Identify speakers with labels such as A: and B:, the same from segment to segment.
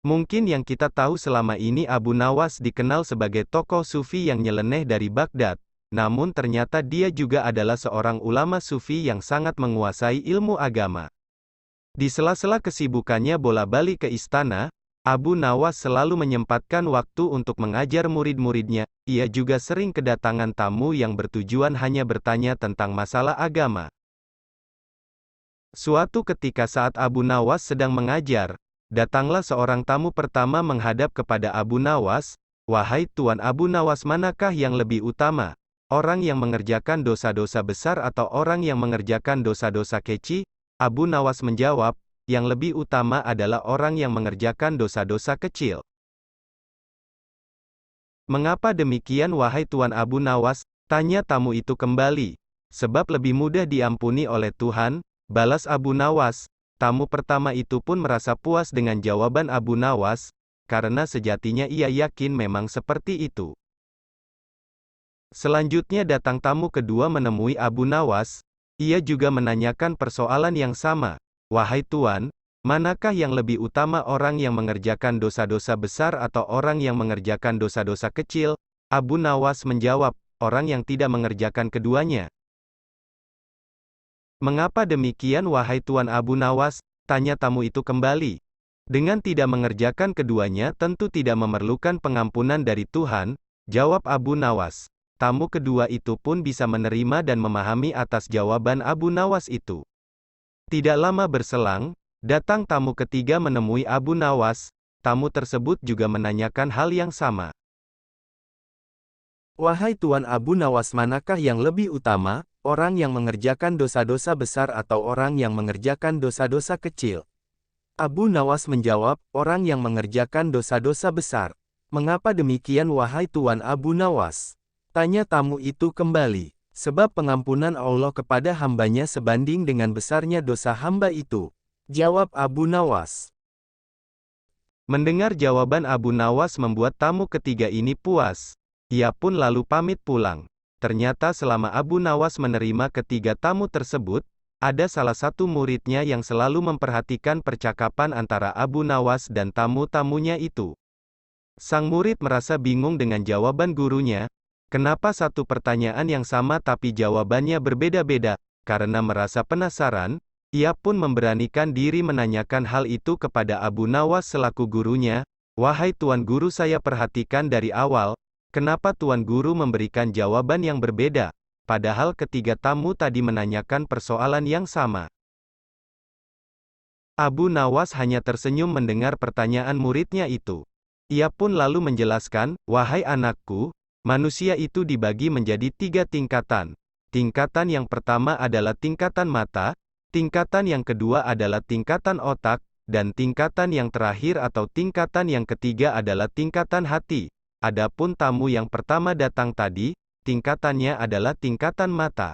A: Mungkin yang kita tahu selama ini Abu Nawas dikenal sebagai tokoh sufi yang nyeleneh dari Baghdad, namun ternyata dia juga adalah seorang ulama sufi yang sangat menguasai ilmu agama. Di sela-sela kesibukannya bola-balik ke istana, Abu Nawas selalu menyempatkan waktu untuk mengajar murid-muridnya. Ia juga sering kedatangan tamu yang bertujuan hanya bertanya tentang masalah agama. Suatu ketika saat Abu Nawas sedang mengajar, datanglah seorang tamu pertama menghadap kepada Abu Nawas, "Wahai Tuan Abu Nawas, manakah yang lebih utama? Orang yang mengerjakan dosa-dosa besar atau orang yang mengerjakan dosa-dosa kecil?" Abu Nawas menjawab, "Yang lebih utama adalah orang yang mengerjakan dosa-dosa kecil." "Mengapa demikian wahai Tuan Abu Nawas?" tanya tamu itu kembali. "Sebab lebih mudah diampuni oleh Tuhan," balas Abu Nawas. Tamu pertama itu pun merasa puas dengan jawaban Abu Nawas, karena sejatinya ia yakin memang seperti itu. Selanjutnya datang tamu kedua menemui Abu Nawas. Ia juga menanyakan persoalan yang sama. "Wahai Tuan, manakah yang lebih utama, orang yang mengerjakan dosa-dosa besar atau orang yang mengerjakan dosa-dosa kecil?" Abu Nawas menjawab, "Orang yang tidak mengerjakan keduanya." "Mengapa demikian wahai Tuan Abu Nawas?" tanya tamu itu kembali. "Dengan tidak mengerjakan keduanya tentu tidak memerlukan pengampunan dari Tuhan," jawab Abu Nawas. Tamu kedua itu pun bisa menerima dan memahami atas jawaban Abu Nawas itu. Tidak lama berselang, datang tamu ketiga menemui Abu Nawas. Tamu tersebut juga menanyakan hal yang sama. "Wahai Tuan Abu Nawas, manakah yang lebih utama, orang yang mengerjakan dosa-dosa besar atau orang yang mengerjakan dosa-dosa kecil?" Abu Nawas menjawab, "Orang yang mengerjakan dosa-dosa besar." "Mengapa demikian wahai Tuan Abu Nawas?" tanya tamu itu kembali. "Sebab pengampunan Allah kepada hambanya sebanding dengan besarnya dosa hamba itu," jawab Abu Nawas. Mendengar jawaban Abu Nawas membuat tamu ketiga ini puas. Ia pun lalu pamit pulang. Ternyata selama Abu Nawas menerima ketiga tamu tersebut, ada salah satu muridnya yang selalu memperhatikan percakapan antara Abu Nawas dan tamu-tamunya itu. Sang murid merasa bingung dengan jawaban gurunya. Kenapa satu pertanyaan yang sama tapi jawabannya berbeda-beda? Karena merasa penasaran, ia pun memberanikan diri menanyakan hal itu kepada Abu Nawas selaku gurunya. "Wahai Tuan Guru, saya perhatikan dari awal, kenapa Tuan Guru memberikan jawaban yang berbeda, padahal ketiga tamu tadi menanyakan persoalan yang sama?" Abu Nawas hanya tersenyum mendengar pertanyaan muridnya itu. Ia pun lalu menjelaskan, "Wahai anakku, manusia itu dibagi menjadi 3 tingkatan. Tingkatan yang pertama adalah tingkatan mata, tingkatan yang kedua adalah tingkatan otak, dan tingkatan yang terakhir atau tingkatan yang ketiga adalah tingkatan hati. Adapun tamu yang pertama datang tadi, tingkatannya adalah tingkatan mata."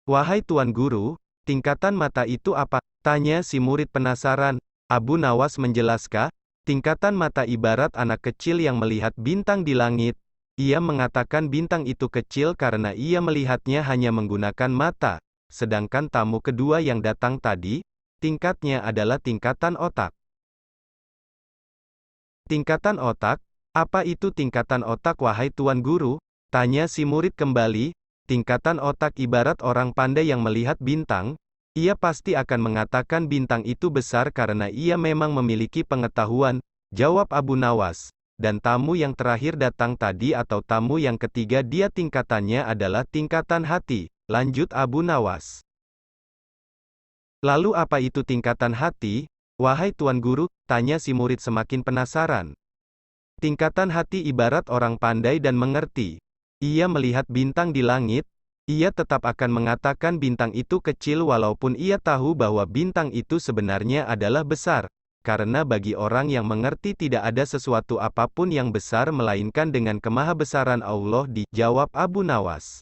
A: "Wahai Tuan Guru, tingkatan mata itu apa?" tanya si murid penasaran. Abu Nawas menjelaskan, tingkatan mata ibarat anak kecil yang melihat bintang di langit. Ia mengatakan bintang itu kecil karena ia melihatnya hanya menggunakan mata. Sedangkan tamu kedua yang datang tadi, tingkatnya adalah tingkatan otak. "Tingkatan otak? Apa itu tingkatan otak wahai Tuan Guru?" tanya si murid kembali. "Tingkatan otak ibarat orang pandai yang melihat bintang. Ia pasti akan mengatakan bintang itu besar karena ia memang memiliki pengetahuan," jawab Abu Nawas. "Dan tamu yang terakhir datang tadi atau tamu yang ketiga, dia tingkatannya adalah tingkatan hati," lanjut Abu Nawas. "Lalu apa itu tingkatan hati, wahai Tuan Guru?" tanya si murid semakin penasaran. "Tingkatan hati ibarat orang pandai dan mengerti. Ia melihat bintang di langit, ia tetap akan mengatakan bintang itu kecil walaupun ia tahu bahwa bintang itu sebenarnya adalah besar. Karena bagi orang yang mengerti tidak ada sesuatu apapun yang besar melainkan dengan kemahabesaran Allah," dijawab Abu Nawas.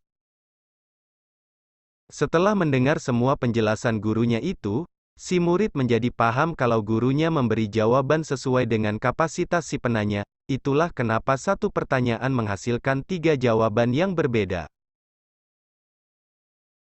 A: Setelah mendengar semua penjelasan gurunya itu, si murid menjadi paham kalau gurunya memberi jawaban sesuai dengan kapasitas si penanya. Itulah kenapa satu pertanyaan menghasilkan 3 jawaban yang berbeda.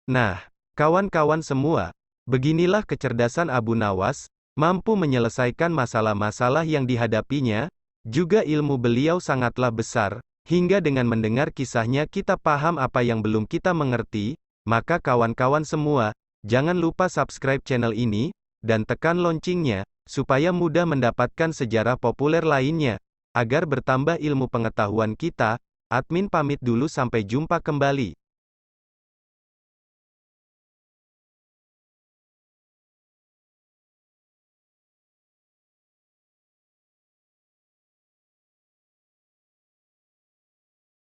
A: Nah, kawan-kawan semua, beginilah kecerdasan Abu Nawas. mampu menyelesaikan masalah-masalah yang dihadapinya, juga ilmu beliau sangatlah besar, hingga dengan mendengar kisahnya kita paham apa yang belum kita mengerti. Maka kawan-kawan semua, jangan lupa subscribe channel ini, dan tekan loncengnya, supaya mudah mendapatkan sejarah populer lainnya. Agar bertambah ilmu pengetahuan kita, admin pamit dulu sampai jumpa kembali.